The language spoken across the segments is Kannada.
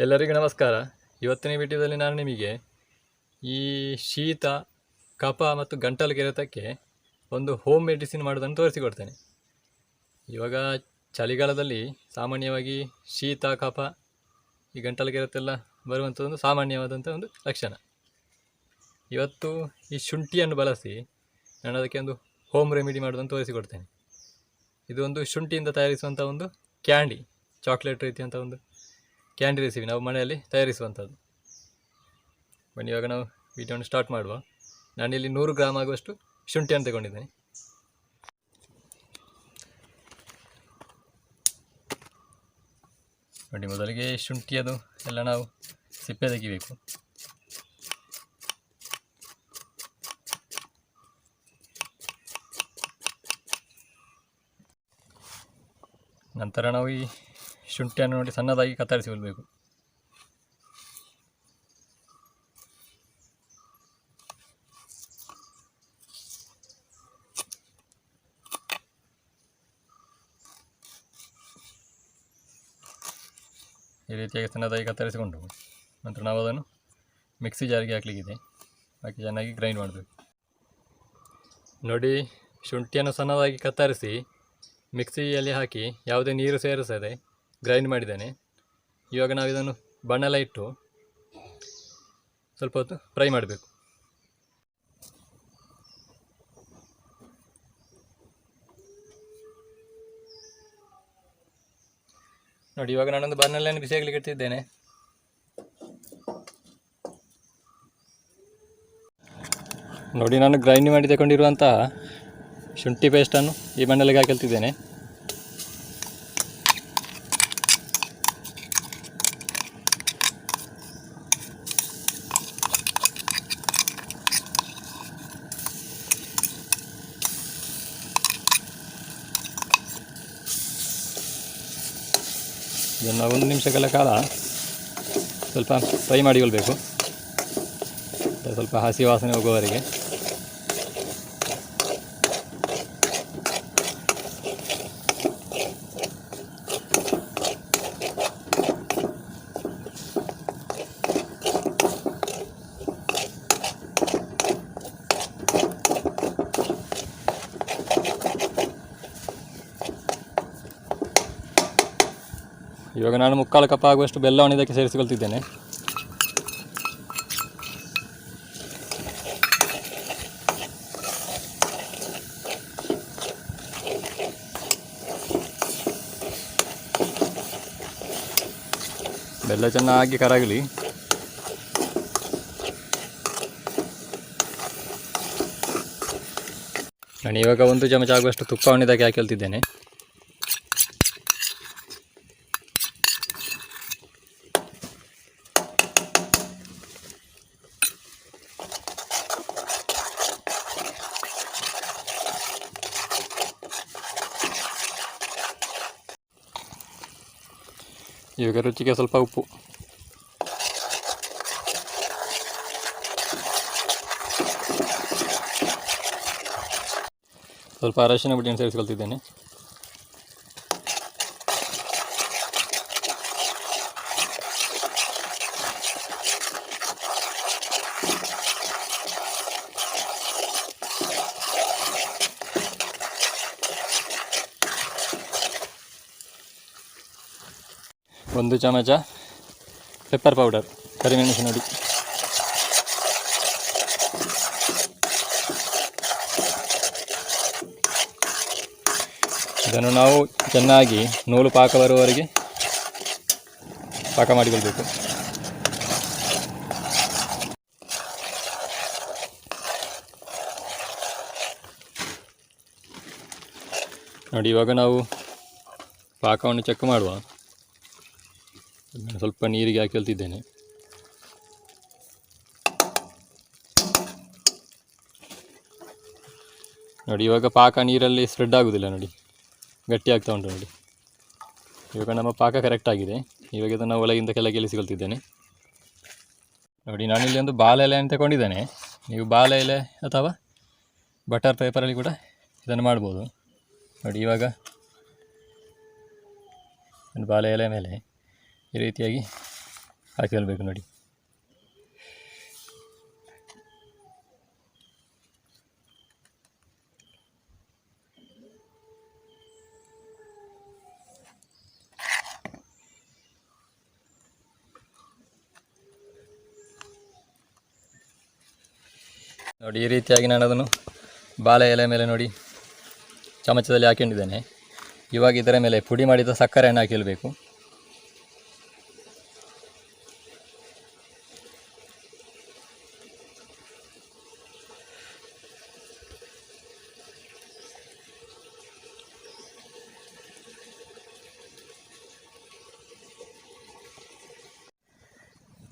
ಎಲ್ಲರಿಗೂ ನಮಸ್ಕಾರ. ಇವತ್ತಿನ ವಿಡಿಯೋದಲ್ಲಿ ನಾನು ನಿಮಗೆ ಈ ಶೀತ, ಕಫ ಮತ್ತು ಗಂಟಲು ಕೆರೆತಕ್ಕೆ ಒಂದು ಹೋಮ್ ಮೆಡಿಸಿನ್ ಮಾಡೋದನ್ನು ತೋರಿಸಿಕೊಡ್ತೇನೆ. ಇವಾಗ ಚಳಿಗಾಲದಲ್ಲಿ ಸಾಮಾನ್ಯವಾಗಿ ಶೀತ, ಕಫ, ಈ ಗಂಟಲು ಕೆರೆತೆಲ್ಲ ಬರುವಂಥದ್ದೊಂದು ಸಾಮಾನ್ಯವಾದಂಥ ಒಂದು ಲಕ್ಷಣ. ಇವತ್ತು ಈ ಶುಂಠಿಯನ್ನು ಬಳಸಿ ನಾನು ಅದಕ್ಕೆ ಒಂದು ಹೋಮ್ ರೆಮಿಡಿ ಮಾಡೋದನ್ನು ತೋರಿಸಿಕೊಡ್ತೇನೆ. ಇದು ಒಂದು ಶುಂಠಿಯಿಂದ ತಯಾರಿಸುವಂಥ ಒಂದು ಕ್ಯಾಂಡಿ, ಚಾಕ್ಲೇಟ್ ರೀತಿಯಂಥ ಒಂದು ಕ್ಯಾಂಡಿ ರೆಸಿಪಿ ನಾವು ಮನೆಯಲ್ಲಿ ತಯಾರಿಸುವಂಥದ್ದು. ಬನ್ನಿ ಇವಾಗ ನಾವು ವಿಡಿಯೋನ ಸ್ಟಾರ್ಟ್ ಮಾಡುವ. ನಾನಿಲ್ಲಿ 100 ಗ್ರಾಮ್ ಆಗುವಷ್ಟು ಶುಂಠಿಯನ್ನು ತಗೊಂಡಿದ್ದೇನೆ. ನೋಡಿ, ಮೊದಲಿಗೆ ಶುಂಠಿಯದು ಎಲ್ಲ ನಾವು ಸಿಪ್ಪೆ ತೆಗಿಬೇಕು. ನಂತರ ನಾವು ಈ ಶುಂಠಿಯನ್ನು ನೋಡಿ ಸಣ್ಣದಾಗಿ ಕತ್ತರಿಸಿಕೊಳ್ಬೇಕು. ಈ ರೀತಿಯಾಗಿ ಸಣ್ಣದಾಗಿ ಕತ್ತರಿಸಿಕೊಂಡು ನಂತರ ನಾವು ಅದನ್ನು ಮಿಕ್ಸಿ ಜಾರಿಗೆ ಹಾಕಲಿಕ್ಕಿದೆ, ಹಾಕಿ ಚೆನ್ನಾಗಿ ಗ್ರೈಂಡ್ ಮಾಡಬೇಕು. ನೋಡಿ, ಶುಂಠಿಯನ್ನು ಸಣ್ಣದಾಗಿ ಕತ್ತರಿಸಿ ಮಿಕ್ಸಿಯಲ್ಲಿ ಹಾಕಿ ಯಾವುದೇ ನೀರು ಸೇರಿಸದೆ ಗ್ರೈಂಡ್ ಮಾಡಿದ್ದೇನೆ. ಇವಾಗ ನಾವು ಇದನ್ನು ಬಣ್ಣೆಲ್ಲ ಇಟ್ಟು ಸ್ವಲ್ಪ ಹೊತ್ತು ಫ್ರೈ ಮಾಡಬೇಕು. ನೋಡಿ, ಇವಾಗ ನಾನೊಂದು ಬಣ್ಣೆಲ್ಲನ್ನು ಬಿಸಿ ಆಗಲಿಕ್ಕೆ ಇಟ್ಟಿದ್ದೇನೆ. ನೋಡಿ, ನಾನು ಗ್ರೈಂಡ್ ಮಾಡಿ ತಗೊಂಡಿರುವಂತಹ ಶುಂಠಿ ಪೇಸ್ಟನ್ನು ಈ ಬಣ್ಣೆಲ್ಲಿಗೆ ಹಾಕಿಲ್ತಿದ್ದೇನೆ. ಇದನ್ನು 1 ನಿಮಿಷಗಳ ಕಾಲ ಸ್ವಲ್ಪ ಫ್ರೈ ಮಾಡಿಕೊಳ್ಬೇಕು, ಸ್ವಲ್ಪ ಹಸಿ ವಾಸನೆ ಹೋಗುವವರೆಗೆ. ಇವಾಗ ನಾನು 3/4 ಕಪ್ ಆಗುವಷ್ಟು ಬೆಲ್ಲವನ್ನು ಇದಕ್ಕೆ ಸೇರಿಸಿಕೊಳ್ತಿದ್ದೇನೆ. ಬೆಲ್ಲ ಚೆನ್ನಾಗಿ ಕರಗಲಿ. ನಾನು ಇವಾಗ 1 ಚಮಚ ಆಗುವಷ್ಟು ತುಪ್ಪವನ್ನು ಇದಕ್ಕೆ ಹಾಕಿಕೊಳ್ತಿದ್ದೇನೆ. ಇವಾಗ ರುಚಿಗೆ ಸ್ವಲ್ಪ ಉಪ್ಪು, ಸ್ವಲ್ಪ ಅರಶಿನ ಪುಡಿಯನ್ನು ಸೇರಿಸಿಕೊಳ್ತಿದ್ದೇನೆ. ಒಂದು ಚಮಚ ಪೆಪ್ಪರ್ ಪೌಡರ್, ಕರಿಮೆಣಸಿನ ಹುಡಿ. ಇದನ್ನು ನಾವು ಚೆನ್ನಾಗಿ ನೂಲು ಪಾಕ ಬರುವವರೆಗೆ ಪಾಕ ಮಾಡಿಕೊಳ್ಬೇಕು. ನೋಡಿ, ಇವಾಗ ನಾವು ಪಾಕವನ್ನು ಚೆಕ್ ಮಾಡುವ. ಸ್ವಲ್ಪ ನೀರಿಗೆ ಹಾಕಿಕೊಳ್ತಿದ್ದೇನೆ. ನೋಡಿ, ಇವಾಗ ಪಾಕ ನೀರಲ್ಲಿ ಸ್ಪ್ರೆಡ್ ಆಗೋದಿಲ್ಲ, ನೋಡಿ ಗಟ್ಟಿ ಆಗ್ತಾ ಉಂಟು. ನೋಡಿ, ಇವಾಗ ನಮ್ಮ ಪಾಕ ಕರೆಕ್ಟ್ ಆಗಿದೆ. ಇವಾಗ ಇದನ್ನು ಒಳಗಿಂದ ಕೆಳಗೆ ಇಳಿಸಿಕೊಳ್ತಿದ್ದೇನೆ. ನೋಡಿ, ನಾನಿಲ್ಲಿ ಒಂದು ಬಾಳೆ ಎಲೆಯನ್ನು ತಗೊಂಡಿದ್ದೇನೆ. ನೀವು ಬಾಳೆ ಎಲೆ ಅಥವಾ ಬಟರ್ ಪೇಪರಲ್ಲಿ ಕೂಡ ಇದನ್ನು ಮಾಡ್ಬೋದು. ನೋಡಿ, ಇವಾಗ ಬಾಳೆ ಎಲೆ ಮೇಲೆ ಈ ರೀತಿಯಾಗಿ ಹಾಕಿಕೊಳ್ಬೇಕು ನೋಡಿ. ನೋಡಿ ಈ ರೀತಿಯಾಗಿ ನಾನು ಅದನ್ನು ಬಾಳೆ ಎಲೆ ಮೇಲೆ ನೋಡಿ ಚಮಚದಲ್ಲಿ ಹಾಕೊಂಡಿದ್ದೇನೆ. ಇವಾಗ ಇದರ ಮೇಲೆ ಪುಡಿ ಮಾಡಿದ ಸಕ್ಕರೆಯನ್ನು ಹಾಕಿರಬೇಕು.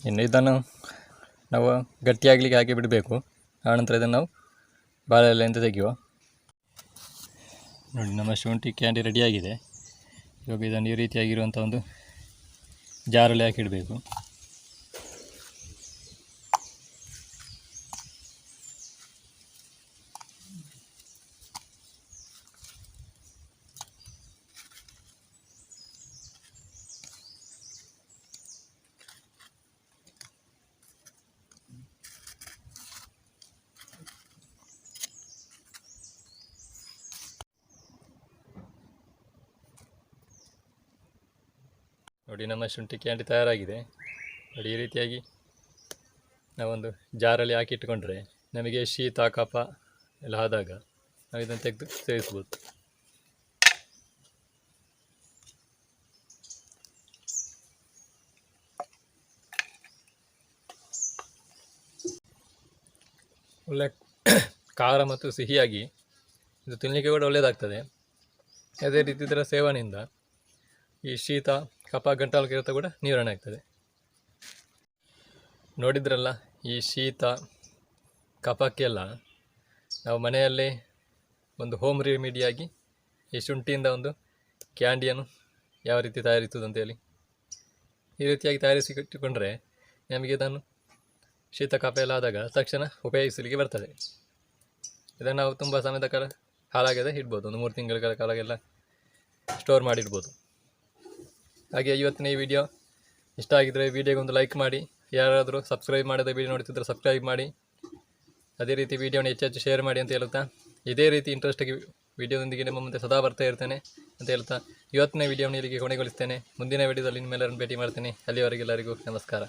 ಇನ್ನು ಇದನ್ನು ನಾವು ಗಟ್ಟಿಯಾಗಲಿಕ್ಕೆ ಹಾಕಿ ಬಿಡಬೇಕು. ಆನಂತರ ಇದನ್ನು ನಾವು ಬಾಳೆ ಎಲೆಯಿಂದ ತೆಗೆಯುವ. ನೋಡಿ ನಮ್ಮ ಶುಂಠಿ ಕ್ಯಾಂಡಿ ರೆಡಿಯಾಗಿದೆ. ಇವಾಗ ಇದನ್ನು ಈ ರೀತಿಯಾಗಿರುವಂಥ ಒಂದು ಜಾರಲ್ಲಿ ಹಾಕಿಡಬೇಕು. ನೋಡಿ ನಮ್ಮ ಶುಂಠಿ ಕ್ಯಾಂಡಿ ತಯಾರಾಗಿದೆ. ನೋಡಿ ಈ ರೀತಿಯಾಗಿ ನಾವೊಂದು ಜಾರಲ್ಲಿ ಹಾಕಿಟ್ಟುಕೊಂಡ್ರೆ ನಮಗೆ ಶೀತ ಕಫ ಎಲ್ಲ ಆದಾಗ ನಾವು ಇದನ್ನು ತೆಗೆದು ಸೇವಿಸ್ಬೋದು. ಒಳ್ಳೆ ಖಾರ ಮತ್ತು ಸಿಹಿಯಾಗಿ ಇದು ತಿನ್ನಲಿಕ್ಕೆ ಕೂಡ ಒಳ್ಳೆಯದಾಗ್ತದೆ. ಅದೇ ರೀತಿ ಇದರ ಸೇವನೆಯಿಂದ ಈ ಶೀತ ಕಫ ಗಂಟಲು ಕೆರೆತ ಕೂಡ ನಿವಾರಣೆ ಆಗ್ತದೆ. ನೋಡಿದ್ರಲ್ಲ, ಈ ಶೀತ ಕಫಕ್ಕೆಲ್ಲ ನಾವು ಮನೆಯಲ್ಲೇ ಒಂದು ಹೋಮ್ ರೆಮಿಡಿಯಾಗಿ ಈ ಶುಂಠಿಯಿಂದ ಒಂದು ಕ್ಯಾಂಡಿಯನ್ನು ಯಾವ ರೀತಿ ತಯಾರಿಸುವುದು ಅಂತೇಳಿ ಈ ರೀತಿಯಾಗಿ ತಯಾರಿಸಿ ಇಟ್ಟುಕೊಂಡ್ರೆ ನಮಗೆ ಇದನ್ನು ಶೀತ ಕಫ ಎಲ್ಲ ಆದಾಗ ತಕ್ಷಣ ಉಪಯೋಗಿಸಲಿಕ್ಕೆ ಬರ್ತದೆ. ಇದನ್ನು ನಾವು ತುಂಬ ಸಮಯದ ಕಾಲ ಹಾಳಾಗದೆ ಇಡ್ಬೋದು. ಒಂದು 3 ತಿಂಗಳ ಕಾಲಗೆಲ್ಲ ಸ್ಟೋರ್ ಮಾಡಿಡ್ಬೋದು. ಹಾಗೆ ಇವತ್ತಿನ ಈ ವಿಡಿಯೋ ಇಷ್ಟ ಆಗಿದ್ದರೆ ವಿಡಿಯೋಗೆ ಒಂದು ಲೈಕ್ ಮಾಡಿ. ಯಾರಾದರೂ ಸಬ್ಸ್ಕ್ರೈಬ್ ಮಾಡದೆ ವಿಡಿಯೋ ನೋಡ್ತಿದ್ರೆ ಸಬ್ಸ್ಕ್ರೈಬ್ ಮಾಡಿ. ಅದೇ ರೀತಿ ವಿಡಿಯೋನ ಹೆಚ್ಚು ಶೇರ್ ಮಾಡಿ ಅಂತ ಹೇಳ್ತಾ, ಇದೇ ರೀತಿ ಇಂಟ್ರೆಸ್ಟಾಗಿ ವಿಡಿಯೋದೊಂದಿಗೆ ನಿಮ್ಮ ಮುಂದೆ ಸದಾ ಬರ್ತಾ ಇರ್ತೇನೆ ಅಂತ ಹೇಳ್ತಾ ಇವತ್ತಿನ ವಿಡಿಯೋನ ಇಲ್ಲಿಗೆ ಕೊನೆಗೊಳಿಸ್ತೇನೆ. ಮುಂದಿನ ವಿಡಿಯೋದಲ್ಲಿ ನಿಮ್ಮೆಲ್ಲರನ್ನು ಭೇಟಿ ಮಾಡ್ತೇನೆ. ಅಲ್ಲಿವರೆಗೆಲ್ಲರಿಗೂ ನಮಸ್ಕಾರ.